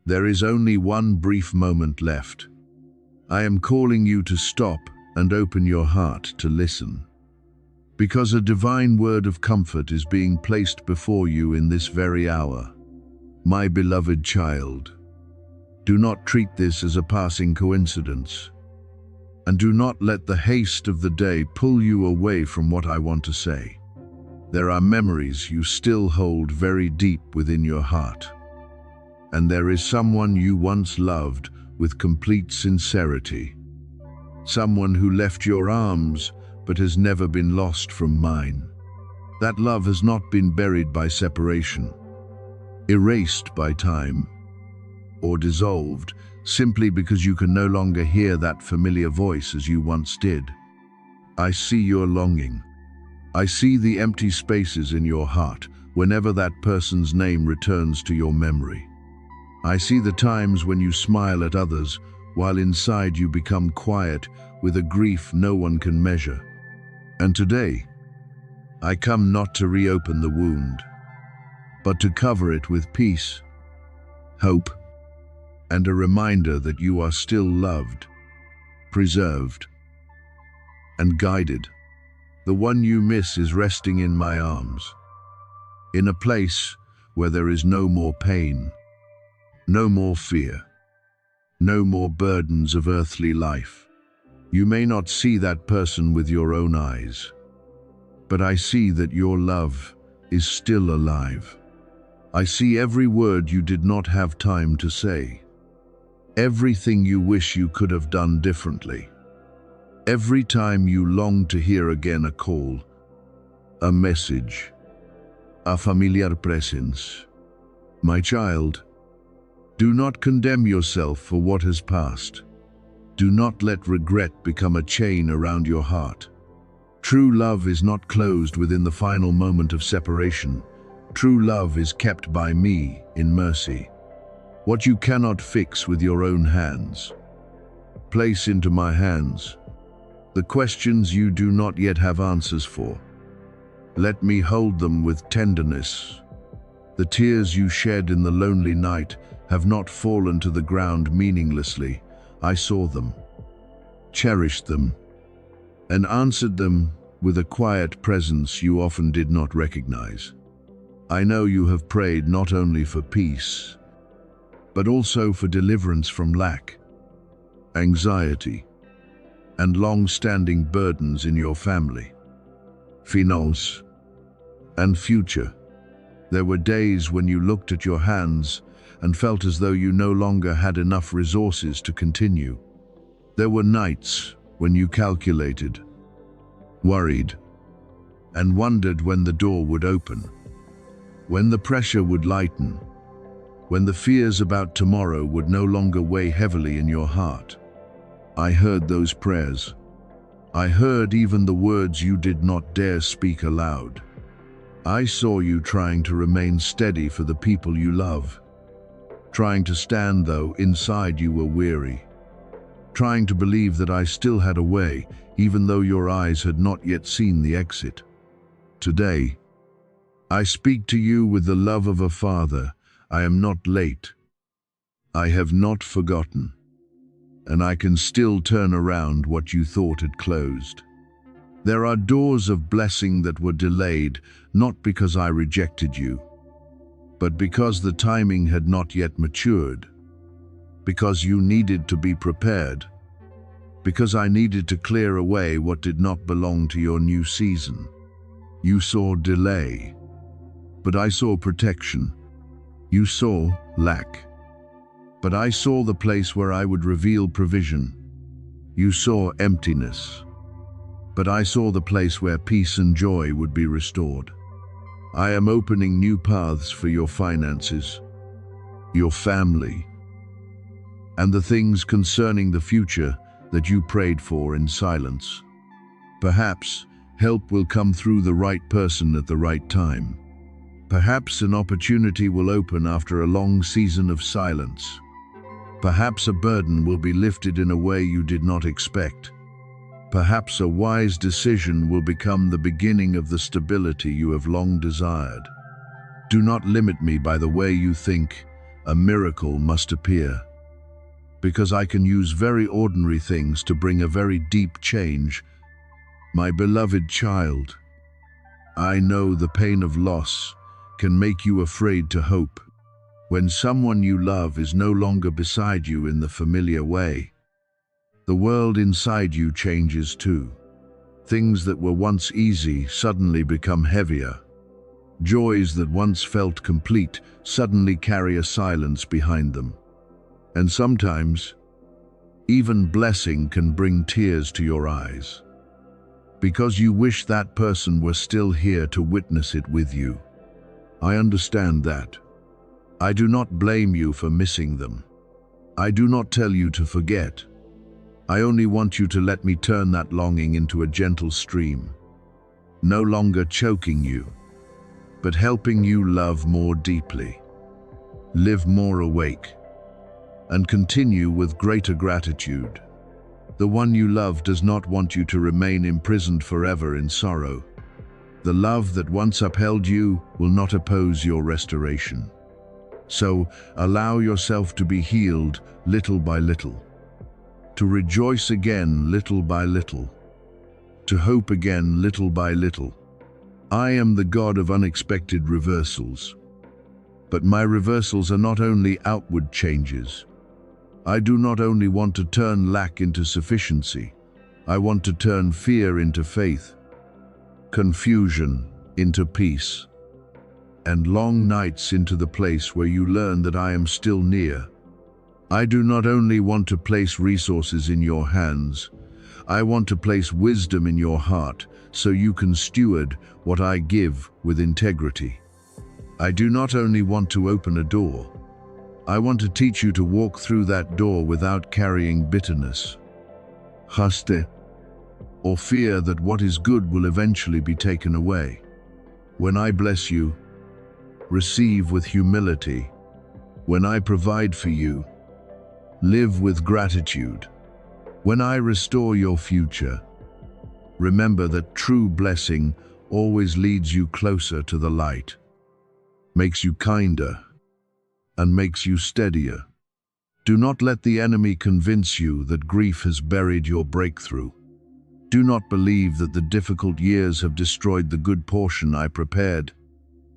There is only one brief moment left. I am calling you to stop and open your heart to listen. Because a divine word of comfort is being placed before you in this very hour. My beloved child, do not treat this as a passing coincidence. And do not let the haste of the day pull you away from what I want to say. There are memories you still hold very deep within your heart. And there is someone you once loved with complete sincerity. Someone who left your arms but has never been lost from mine. That love has not been buried by separation, erased by time, or dissolved simply because you can no longer hear that familiar voice as you once did. I see your longing. I see the empty spaces in your heart whenever that person's name returns to your memory. I see the times when you smile at others while inside you become quiet with a grief no one can measure. And today, I come not to reopen the wound, but to cover it with peace, hope, and a reminder that you are still loved, preserved, and guided. The one you miss is resting in my arms, in a place where there is no more pain, no more fear, no more burdens of earthly life. You may not see that person with your own eyes, but I see that your love is still alive. I see every word you did not have time to say, everything you wish you could have done differently, every time you long to hear again a call, a message, a familiar presence. My child, do not condemn yourself for what has passed. Do not let regret become a chain around your heart. True love is not closed within the final moment of separation. True love is kept by me in mercy. What you cannot fix with your own hands, place into my hands. The questions you do not yet have answers for, let me hold them with tenderness. The tears you shed in the lonely night have not fallen to the ground meaninglessly. I saw them, cherished them, and answered them with a quiet presence you often did not recognize. I know you have prayed not only for peace, but also for deliverance from lack, anxiety, and long-standing burdens in your family, finance, and future. There were days when you looked at your hands and felt as though you no longer had enough resources to continue. There were nights when you calculated, worried, and wondered when the door would open, when the pressure would lighten, when the fears about tomorrow would no longer weigh heavily in your heart. I heard those prayers. I heard even the words you did not dare speak aloud. I saw you trying to remain steady for the people you love. Trying to stand though inside you were weary. Trying to believe that I still had a way, even though your eyes had not yet seen the exit. Today, I speak to you with the love of a father. I am not late. I have not forgotten. And I can still turn around what you thought had closed. There are doors of blessing that were delayed, not because I rejected you, but because the timing had not yet matured, because you needed to be prepared, because I needed to clear away what did not belong to your new season. You saw delay, but I saw protection. You saw lack, but I saw the place where I would reveal provision. You saw emptiness, but I saw the place where peace and joy would be restored. I am opening new paths for your finances, your family, and the things concerning the future that you prayed for in silence. Perhaps help will come through the right person at the right time. Perhaps an opportunity will open after a long season of silence. Perhaps a burden will be lifted in a way you did not expect. Perhaps a wise decision will become the beginning of the stability you have long desired. Do not limit me by the way you think. a miracle must appear. Because I can use very ordinary things to bring a very deep change. My beloved child, I know the pain of loss can make you afraid to hope. When someone you love is no longer beside you in the familiar way, the world inside you changes too. Things that were once easy suddenly become heavier. Joys that once felt complete suddenly carry a silence behind them. And sometimes, even blessing can bring tears to your eyes, because you wish that person were still here to witness it with you. I understand that. I do not blame you for missing them. I do not tell you to forget. I only want you to let me turn that longing into a gentle stream, no longer choking you, but helping you love more deeply, live more awake, and continue with greater gratitude. The one you love does not want you to remain imprisoned forever in sorrow. The love that once upheld you will not oppose your restoration. So allow yourself to be healed little by little, to rejoice again little by little, to hope again little by little. I am the God of unexpected reversals. But my reversals are not only outward changes. I do not only want to turn lack into sufficiency. I want to turn fear into faith, confusion into peace, and long nights into the place where you learn that I am still near. I do not only want to place resources in your hands, I want to place wisdom in your heart so you can steward what I give with integrity. I do not only want to open a door, I want to teach you to walk through that door without carrying bitterness, haste, or fear that what is good will eventually be taken away. When I bless you, receive with humility. When I provide for you, live with gratitude. When I restore your future, remember that true blessing always leads you closer to the light, makes you kinder, and makes you steadier. Do not let the enemy convince you that grief has buried your breakthrough. Do not believe that the difficult years have destroyed the good portion I prepared.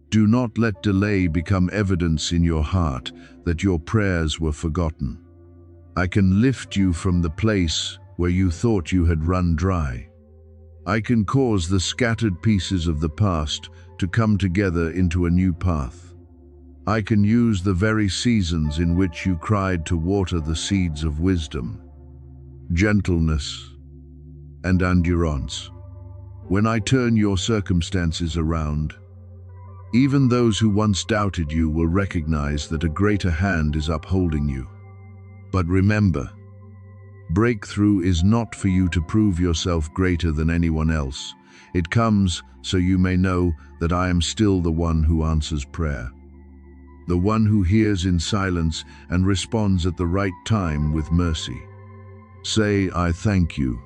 Do not let delay become evidence in your heart that your prayers were forgotten. I can lift you from the place where you thought you had run dry. I can cause the scattered pieces of the past to come together into a new path. I can use the very seasons in which you cried to water the seeds of wisdom, gentleness, and endurance. When I turn your circumstances around, even those who once doubted you will recognize that a greater hand is upholding you. But remember, breakthrough is not for you to prove yourself greater than anyone else. It comes so you may know that I am still the one who answers prayer, the one who hears in silence and responds at the right time with mercy. Say, I thank you,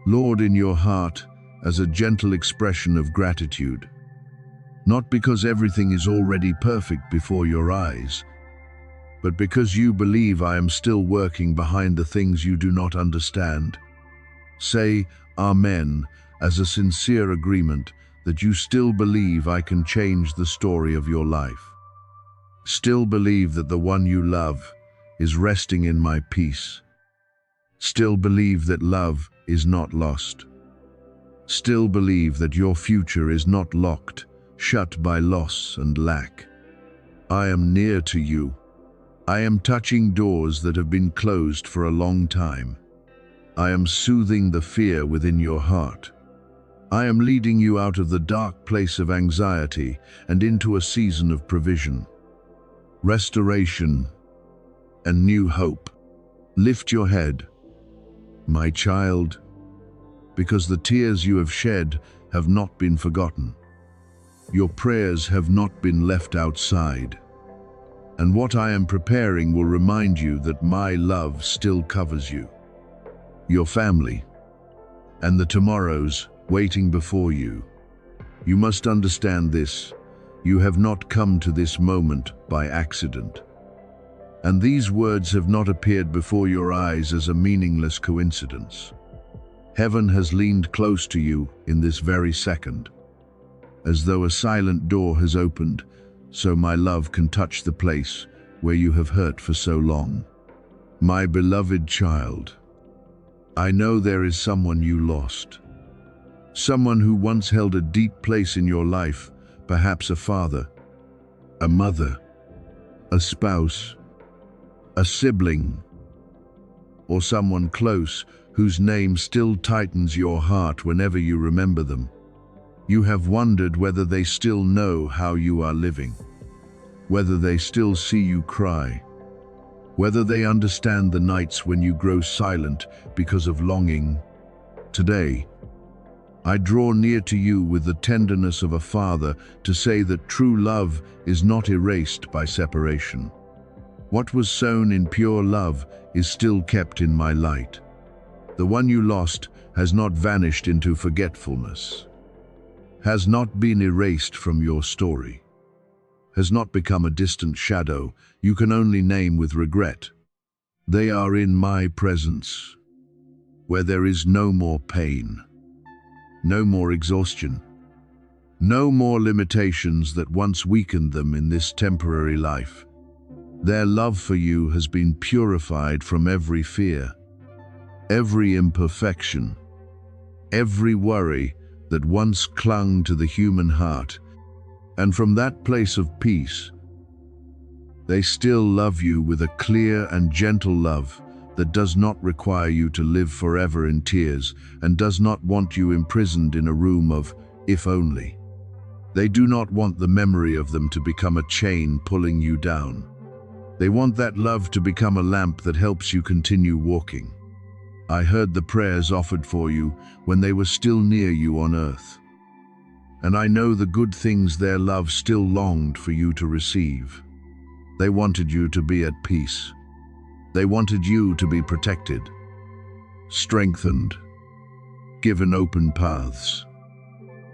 Lord, in your heart as a gentle expression of gratitude. Not because everything is already perfect before your eyes, but because you believe I am still working behind the things you do not understand. Say, Amen, as a sincere agreement that you still believe I can change the story of your life. Still believe that the one you love is resting in my peace. Still believe that love is not lost. Still believe that your future is not locked, shut by loss and lack. I am near to you. I am touching doors that have been closed for a long time. I am soothing the fear within your heart. I am leading you out of the dark place of anxiety and into a season of provision, restoration, and new hope. Lift your head, my child, because the tears you have shed have not been forgotten. Your prayers have not been left outside. And what I am preparing will remind you that my love still covers you, your family, and the tomorrows waiting before you. You must understand this. You have not come to this moment by accident. And these words have not appeared before your eyes as a meaningless coincidence. Heaven has leaned close to you in this very second. As though a silent door has opened, so my love can touch the place where you have hurt for so long. My beloved child, I know there is someone you lost. Someone who once held a deep place in your life, perhaps a father, a mother, a spouse, a sibling, or someone close whose name still tightens your heart whenever you remember them. You have wondered whether they still know how you are living, whether they still see you cry, whether they understand the nights when you grow silent because of longing. Today, I draw near to you with the tenderness of a father to say that true love is not erased by separation. What was sown in pure love is still kept in my light. The one you lost has not vanished into forgetfulness, has not been erased from your story, has not become a distant shadow you can only name with regret. They are in my presence, where there is no more pain, no more exhaustion, no more limitations that once weakened them in this temporary life. Their love for you has been purified from every fear, every imperfection, every worry that once clung to the human heart, and from that place of peace, they still love you with a clear and gentle love that does not require you to live forever in tears and does not want you imprisoned in a room of if only. They do not want the memory of them to become a chain pulling you down. They want that love to become a lamp that helps you continue walking. I heard the prayers offered for you when they were still near you on earth. And I know the good things their love still longed for you to receive. They wanted you to be at peace. They wanted you to be protected, strengthened, given open paths,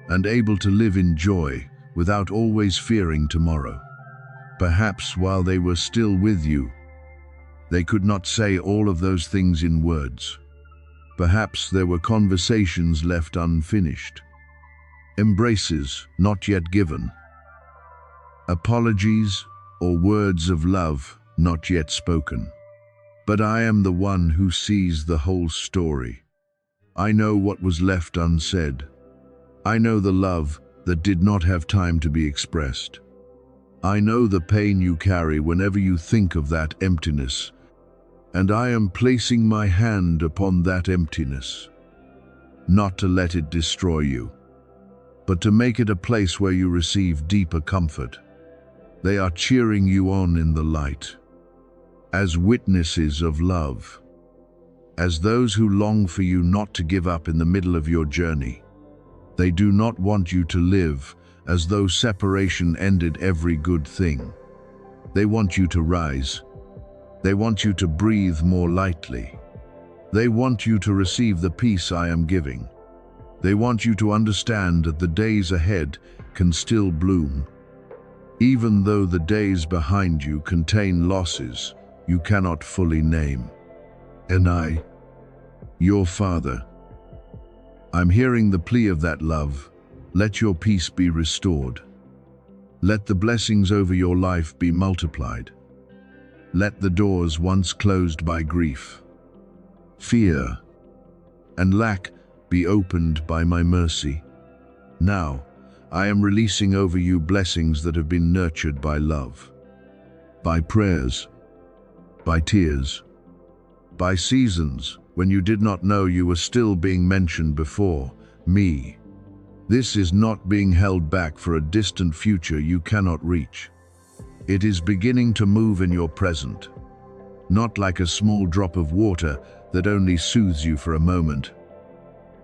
and able to live in joy without always fearing tomorrow. Perhaps while they were still with you, they could not say all of those things in words. Perhaps there were conversations left unfinished, embraces not yet given, apologies or words of love not yet spoken. But I am the one who sees the whole story. I know what was left unsaid. I know the love that did not have time to be expressed. I know the pain you carry whenever you think of that emptiness, and I am placing my hand upon that emptiness, not to let it destroy you, but to make it a place where you receive deeper comfort. They are cheering you on in the light, as witnesses of love, as those who long for you not to give up in the middle of your journey. They do not want you to live as though separation ended every good thing. They want you to rise. They want you to breathe more lightly. They want you to receive the peace I am giving. They want you to understand that the days ahead can still bloom, even though the days behind you contain losses you cannot fully name. And I, your Father, I'm hearing the plea of that love. Let your peace be restored. Let the blessings over your life be multiplied. Let the doors once closed by grief, fear, and lack be opened by my mercy. Now, I am releasing over you blessings that have been nurtured by love, by prayers, by tears, by seasons when you did not know you were still being mentioned before me. This is not being held back for a distant future you cannot reach. It is beginning to move in your present, not like a small drop of water that only soothes you for a moment,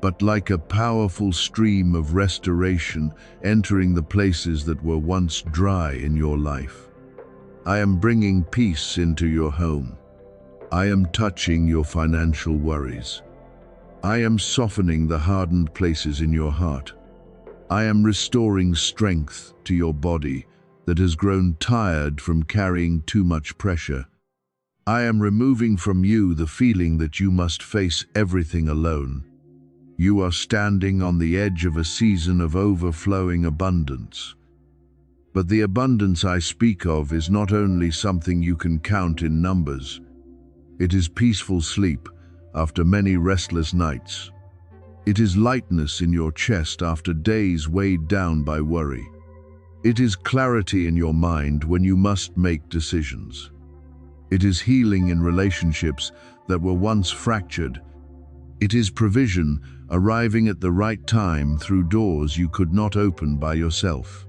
but like a powerful stream of restoration entering the places that were once dry in your life. I am bringing peace into your home. I am touching your financial worries. I am softening the hardened places in your heart. I am restoring strength to your body that has grown tired from carrying too much pressure. I am removing from you the feeling that you must face everything alone. You are standing on the edge of a season of overflowing abundance. But the abundance I speak of is not only something you can count in numbers. It is peaceful sleep after many restless nights. It is lightness in your chest after days weighed down by worry. It is clarity in your mind when you must make decisions. It is healing in relationships that were once fractured. It is provision arriving at the right time through doors you could not open by yourself.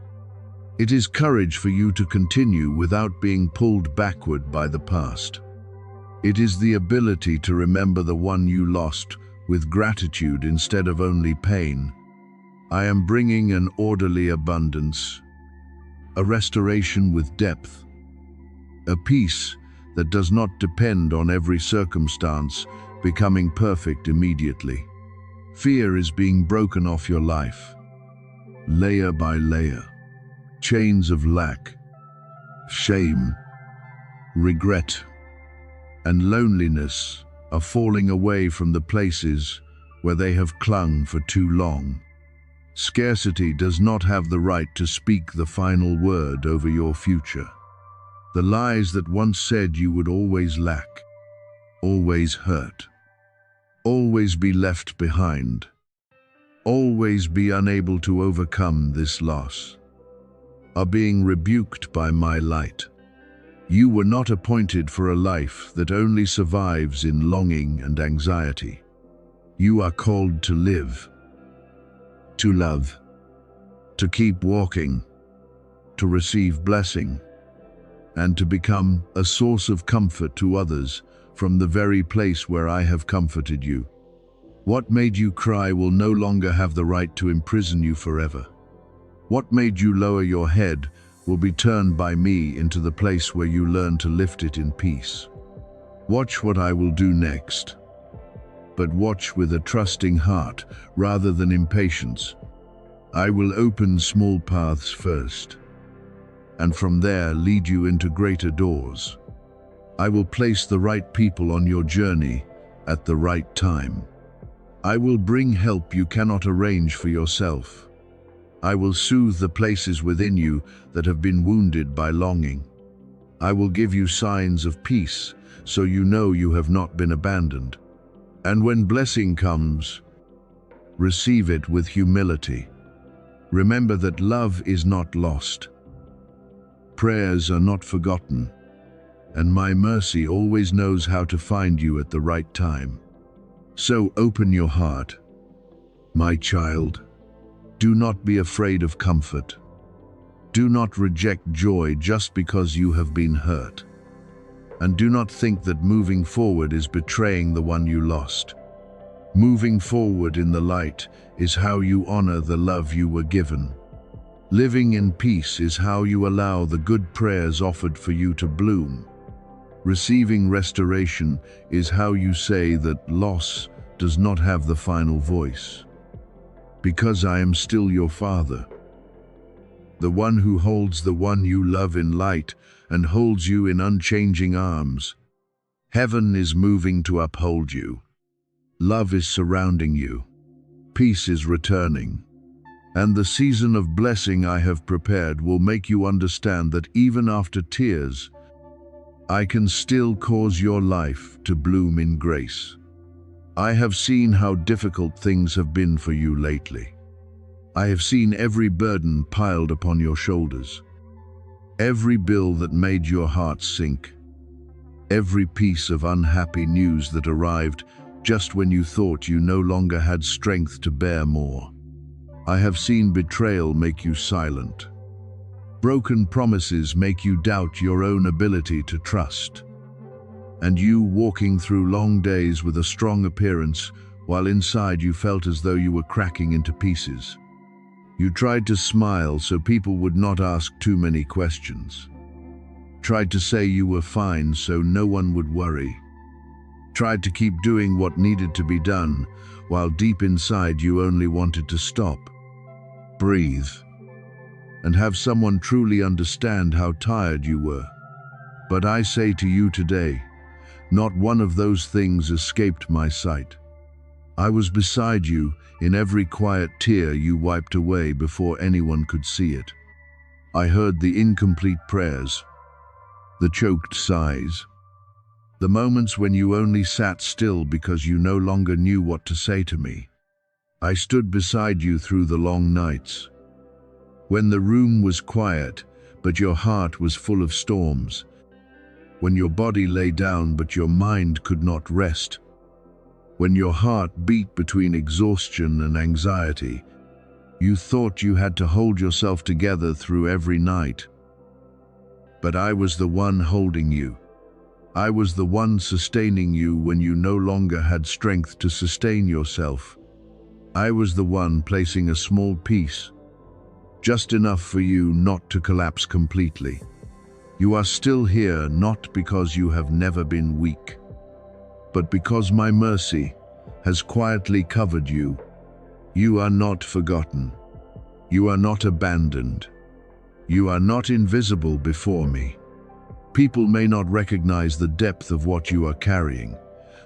It is courage for you to continue without being pulled backward by the past. It is the ability to remember the one you lost with gratitude instead of only pain. I am bringing an orderly abundance, a restoration with depth, a peace that does not depend on every circumstance becoming perfect immediately. Fear is being broken off your life, layer by layer. Chains of lack, shame, regret, and loneliness are falling away from the places where they have clung for too long. Scarcity does not have the right to speak the final word over your future. The lies that once said you would always lack, always hurt, always be left behind, always be unable to overcome this loss, are being rebuked by my light. You were not appointed for a life that only survives in longing and anxiety. You are called to live, to love, to keep walking, to receive blessing, and to become a source of comfort to others from the very place where I have comforted you. What made you cry will no longer have the right to imprison you forever. What made you lower your head will be turned by me into the place where you learn to lift it in peace. Watch what I will do next, but watch with a trusting heart rather than impatience. I will open small paths first, and from there lead you into greater doors. I will place the right people on your journey at the right time. I will bring help you cannot arrange for yourself. I will soothe the places within you that have been wounded by longing. I will give you signs of peace, so you know you have not been abandoned. And when blessing comes, receive it with humility. Remember that love is not lost. Prayers are not forgotten, and my mercy always knows how to find you at the right time. So open your heart, my child. Do not be afraid of comfort. Do not reject joy just because you have been hurt. And do not think that moving forward is betraying the one you lost. Moving forward in the light is how you honor the love you were given. Living in peace is how you allow the good prayers offered for you to bloom. Receiving restoration is how you say that loss does not have the final voice. Because I am still your Father, the one who holds the one you love in light and holds you in unchanging arms. Heaven is moving to uphold you. Love is surrounding you. Peace is returning. And the season of blessing I have prepared will make you understand that even after tears, I can still cause your life to bloom in grace. I have seen how difficult things have been for you lately. I have seen every burden piled upon your shoulders, every bill that made your heart sink, every piece of unhappy news that arrived just when you thought you no longer had strength to bear more. I have seen betrayal make you silent. Broken promises make you doubt your own ability to trust. And you walking through long days with a strong appearance, while inside you felt as though you were cracking into pieces. You tried to smile so people would not ask too many questions. Tried to say you were fine so no one would worry. Tried to keep doing what needed to be done, while deep inside you only wanted to stop, breathe, and have someone truly understand how tired you were. But I say to you today, Not one of those things escaped my sight. I was beside you in every quiet tear you wiped away before anyone could see it. I heard the incomplete prayers, the choked sighs, the moments when you only sat still because you no longer knew what to say to me. I stood beside you through the long nights, when the room was quiet, but your heart was full of storms, when your body lay down but your mind could not rest, when your heart beat between exhaustion and anxiety. You thought you had to hold yourself together through every night. But I was the one holding you. I was the one sustaining you when you no longer had strength to sustain yourself. I was the one placing a small piece, just enough for you not to collapse completely. You are still here not because you have never been weak, but because my mercy has quietly covered you. You are not forgotten. You are not abandoned. You are not invisible before me. People may not recognize the depth of what you are carrying.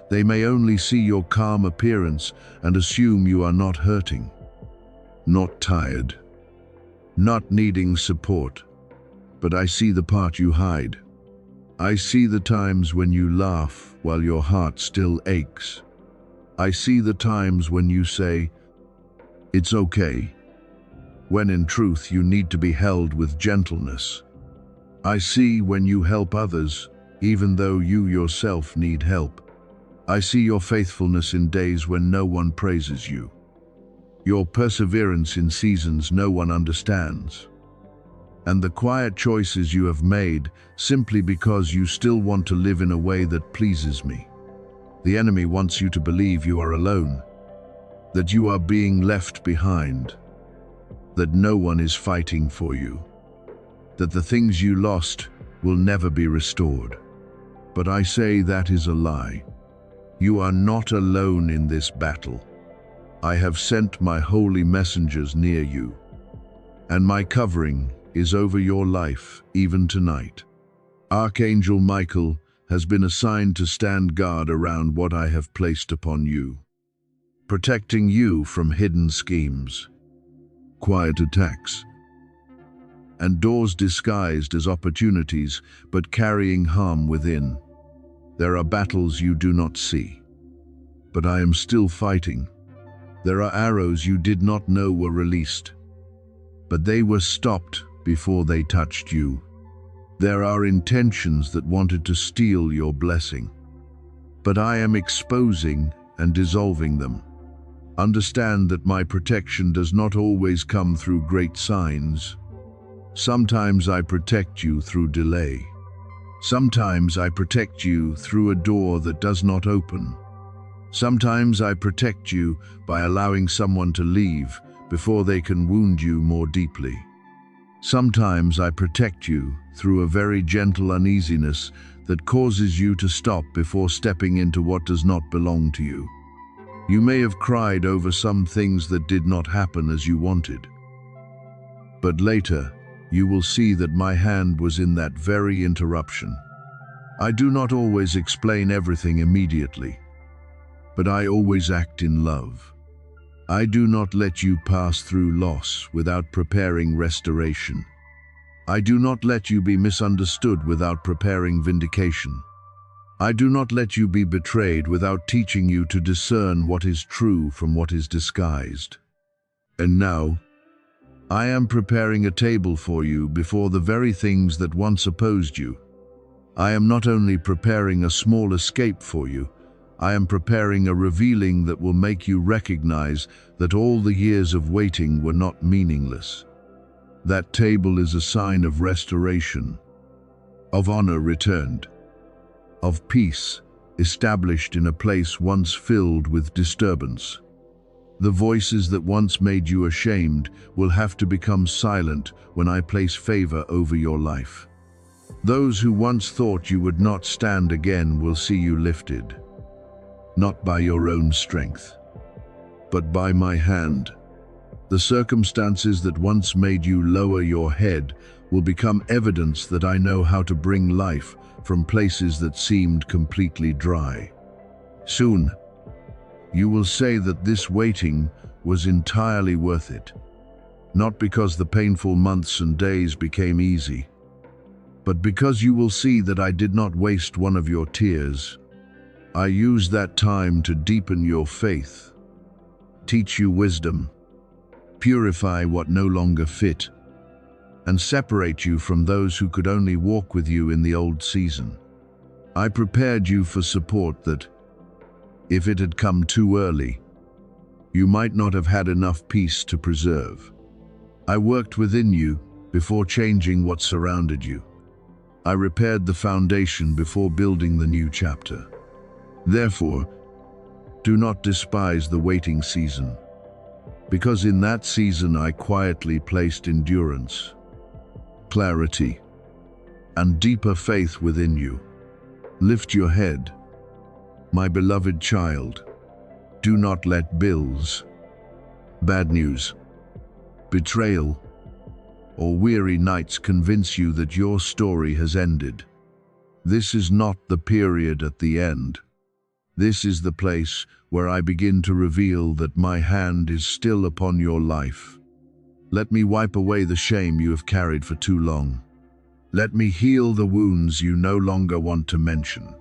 They may only see your calm appearance and assume you are not hurting, not tired, not needing support. But I see the part you hide. I see the times when you laugh while your heart still aches. I see the times when you say, "It's okay," when in truth you need to be held with gentleness. I see when you help others, even though you yourself need help. I see your faithfulness in days when no one praises you, your perseverance in seasons no one understands, and the quiet choices you have made simply because you still want to live in a way that pleases me. The enemy wants you to believe you are alone, that you are being left behind, that no one is fighting for you, that the things you lost will never be restored. But I say that is a lie. You are not alone in this battle. I have sent my holy messengers near you, and my covering is over your life even tonight. Archangel Michael has been assigned to stand guard around what I have placed upon you, protecting you from hidden schemes, quiet attacks, and doors disguised as opportunities but carrying harm within. There are battles you do not see, but I am still fighting. There are arrows you did not know were released, but they were stopped before they touched you. There are intentions that wanted to steal your blessing, but I am exposing and dissolving them. Understand that my protection does not always come through great signs. Sometimes I protect you through delay. Sometimes I protect you through a door that does not open. Sometimes I protect you by allowing someone to leave before they can wound you more deeply. Sometimes I protect you through a very gentle uneasiness that causes you to stop before stepping into what does not belong to you. You may have cried over some things that did not happen as you wanted, but later you will see that my hand was in that very interruption. I do not always explain everything immediately, but I always act in love. I do not let you pass through loss without preparing restoration. I do not let you be misunderstood without preparing vindication. I do not let you be betrayed without teaching you to discern what is true from what is disguised. And now, I am preparing a table for you before the very things that once opposed you. I am not only preparing a small escape for you, I am preparing a revealing that will make you recognize that all the years of waiting were not meaningless. That table is a sign of restoration, of honor returned, of peace established in a place once filled with disturbance. The voices that once made you ashamed will have to become silent when I place favor over your life. Those who once thought you would not stand again will see you lifted, not by your own strength, but by my hand. The circumstances that once made you lower your head will become evidence that I know how to bring life from places that seemed completely dry. Soon, you will say that this waiting was entirely worth it. Not because the painful months and days became easy, but because you will see that I did not waste one of your tears. I used that time to deepen your faith, teach you wisdom, purify what no longer fit, and separate you from those who could only walk with you in the old season. I prepared you for support that, if it had come too early, you might not have had enough peace to preserve. I worked within you before changing what surrounded you. I repaired the foundation before building the new chapter. Therefore, do not despise the waiting season, because in that season I quietly placed endurance, clarity, and deeper faith within you. Lift your head, my beloved child. Do not let bills, bad news, betrayal, or weary nights convince you that your story has ended. This is not the period at the end. This is the place where I begin to reveal that my hand is still upon your life. Let me wipe away the shame you have carried for too long. Let me heal the wounds you no longer want to mention.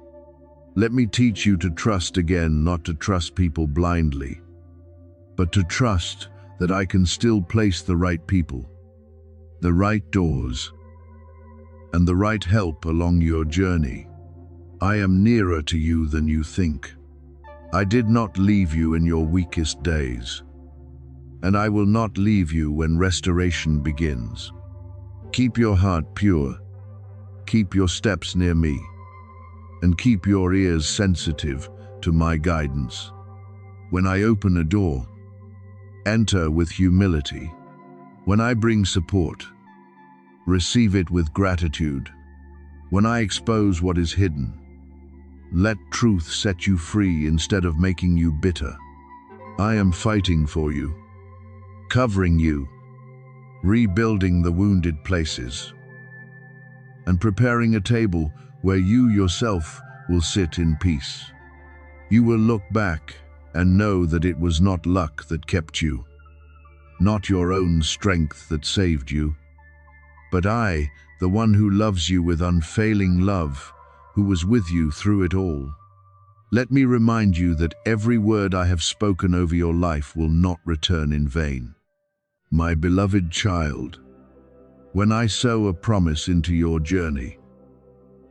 Let me teach you to trust again, not to trust people blindly, but to trust that I can still place the right people, the right doors, and the right help along your journey. I am nearer to you than you think. I did not leave you in your weakest days, and I will not leave you when restoration begins. Keep your heart pure, keep your steps near me, and keep your ears sensitive to my guidance. When I open a door, enter with humility. When I bring support, receive it with gratitude. When I expose what is hidden, let truth set you free instead of making you bitter. I am fighting for you, covering you, rebuilding the wounded places, and preparing a table where you yourself will sit in peace. You will look back and know that it was not luck that kept you, not your own strength that saved you, but I, the one who loves you with unfailing love, who was with you through it all. Let me remind you that every word I have spoken over your life will not return in vain. My beloved child, when I sow a promise into your journey,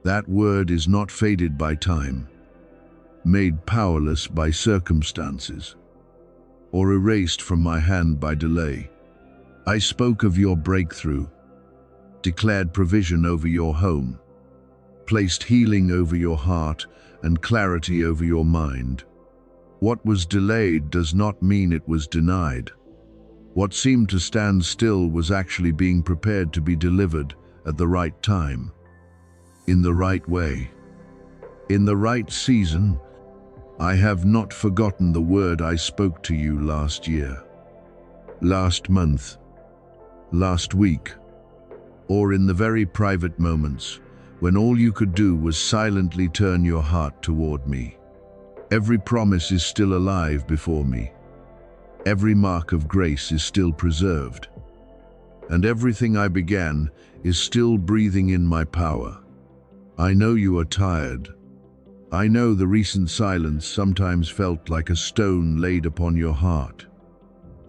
that word is not faded by time, made powerless by circumstances, or erased from my hand by delay. I spoke of your breakthrough, declared provision over your home, placed healing over your heart and clarity over your mind. What was delayed does not mean it was denied. What seemed to stand still was actually being prepared to be delivered at the right time, in the right way, in the right season. I have not forgotten the word I spoke to you last year, last month, last week, or in the very private moments when all you could do was silently turn your heart toward me. Every promise is still alive before me. Every mark of grace is still preserved. And everything I began is still breathing in my power. I know you are tired. I know the recent silence sometimes felt like a stone laid upon your heart.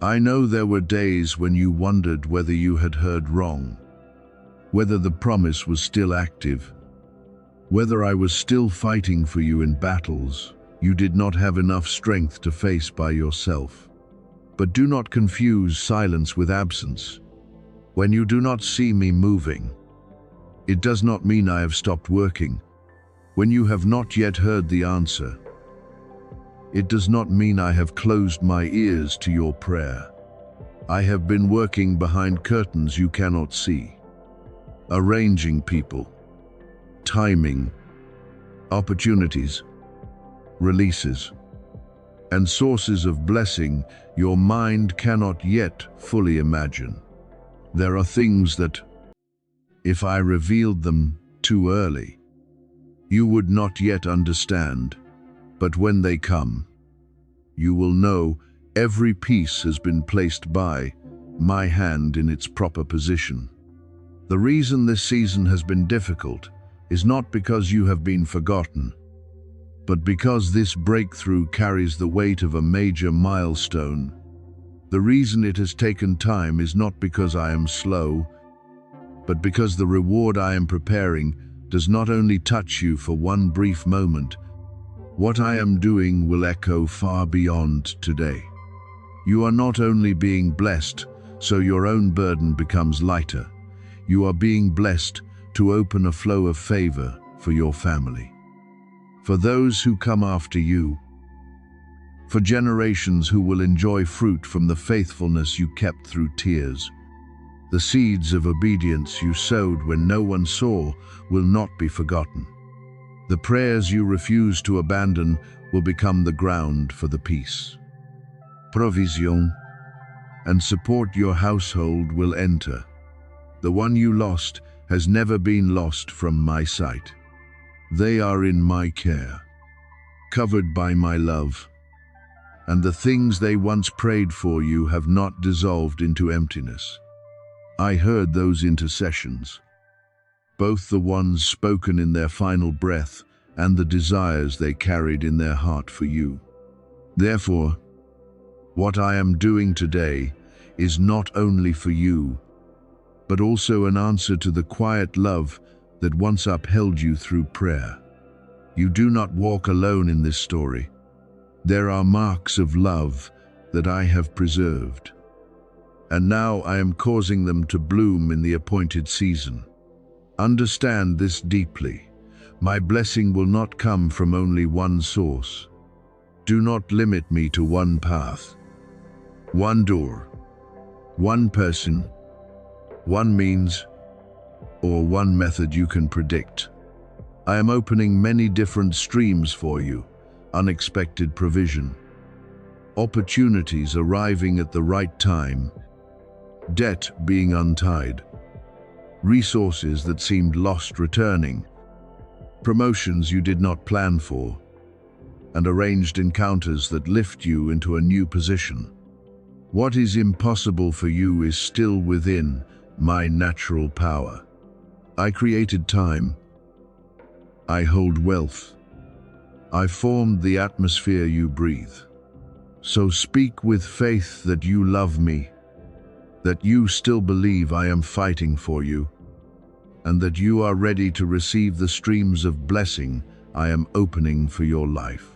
I know there were days when you wondered whether you had heard wrong, whether the promise was still active, whether I was still fighting for you in battles you did not have enough strength to face by yourself. But do not confuse silence with absence. When you do not see me moving, it does not mean I have stopped working. When you have not yet heard the answer, it does not mean I have closed my ears to your prayer. I have been working behind curtains you cannot see, arranging people, timing, opportunities, releases, and sources of blessing your mind cannot yet fully imagine. There are things that, if I revealed them too early, You would not yet understand, but when they come, you will know every piece has been placed by my hand in its proper position. The reason this season has been difficult is not because you have been forgotten, but because this breakthrough carries the weight of a major milestone. The reason it has taken time is not because I am slow, but because the reward I am preparing does not only touch you for one brief moment. What I am doing will echo far beyond today. You are not only being blessed, so your own burden becomes lighter. You are being blessed to open a flow of favor for your family, for those who come after you, for generations who will enjoy fruit from the faithfulness you kept through tears. The seeds of obedience you sowed when no one saw will not be forgotten. The prayers you refuse to abandon will become the ground for the peace, provision, and support your household will enter. The one you lost has never been lost from my sight. They are in my care, covered by my love, and the things they once prayed for you have not dissolved into emptiness. I heard those intercessions, both the ones spoken in their final breath and the desires they carried in their heart for you. Therefore, what I am doing today is not only for you, but also an answer to the quiet love that once upheld you through prayer. You do not walk alone in this story. There are marks of love that I have preserved, and now I am causing them to bloom in the appointed season. Understand this deeply. My blessing will not come from only one source. Do not limit me to one path, one door, one person, one means, or one method you can predict. I am opening many different streams for you, unexpected provision, opportunities arriving at the right time, debt being untied, resources that seemed lost returning, promotions you did not plan for, and arranged encounters that lift you into a new position. What is impossible for you is still within my natural power. I created time. I hold wealth. I formed the atmosphere you breathe. So speak with faith that you love me, that you still believe I am fighting for you, and that you are ready to receive the streams of blessing I am opening for your life.